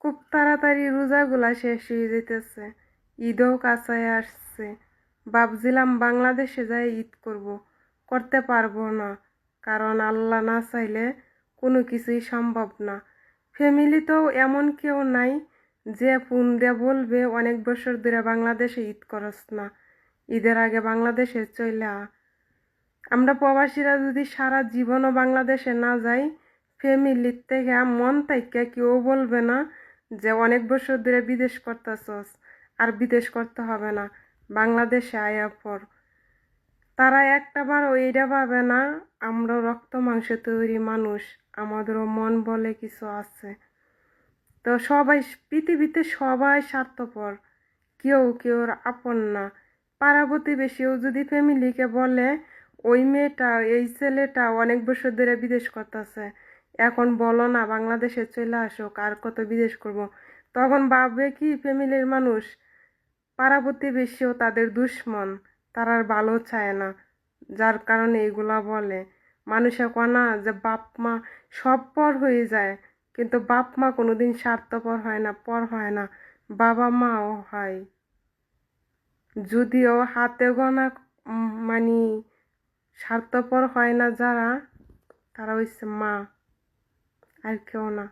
খুব তাড়াতাড়ি রোজাগুলা শেষ হয়ে যেতেছে, ঈদও কাছায় আসছে। ভাবছিলাম বাংলাদেশে যাই ঈদ করব, করতে পারবো না, কারণ আল্লাহ না চাইলে কোনো কিছুই সম্ভব না। ফ্যামিলিতেও এমন কেউ নাই যে ফোন দিয়ে বলবে অনেক বছর ধরে বাংলাদেশে ঈদ করস না, ঈদের আগে বাংলাদেশে চলে আ। আমরা প্রবাসীরা যদি সারা জীবনও বাংলাদেশে না যাই, ফ্যামিলির থেকে মন থেকে কেউ বলবে না যে অনেক বছর ধরে বিদেশ করতেছস, আর বিদেশ করতে হবে না, বাংলাদেশে আয়া পর। তারা একটাবারও এইটা ভাবে না আমরা রক্ত মাংস তৈরি মানুষ, আমাদেরও মন বলে কিছু আছে। তো সবাই পৃথিবীতে সবাই স্বার্থপর, কেউ কেউর আপন না। পাড়া প্রতিবেশীও যদি ফ্যামিলিকে বলে ওই মেয়েটা এই ছেলেটা অনেক বছর ধরে বিদেশ করতেছে, এখন বলো না বাংলাদেশে চলে আসো, আর কত বিদেশ করব, তখন ভাববে কি ফ্যামিলির মানুষ পাড়া প্রতিবেশীও তাদের দুশ্মন, তারা আর ভালো চায় না, যার কারণে এগুলা বলে। মানুষে কয় না যে বাপ মা সব পর হয়ে যায়, কিন্তু বাপ মা কোনোদিন স্বার্থপর হয় না, পর হয় না, বাবা মাও হয়। যদিও হাতে গোনা মানে স্বার্থপর হয় না যারা, তারা হচ্ছে মা, আর কেউ না।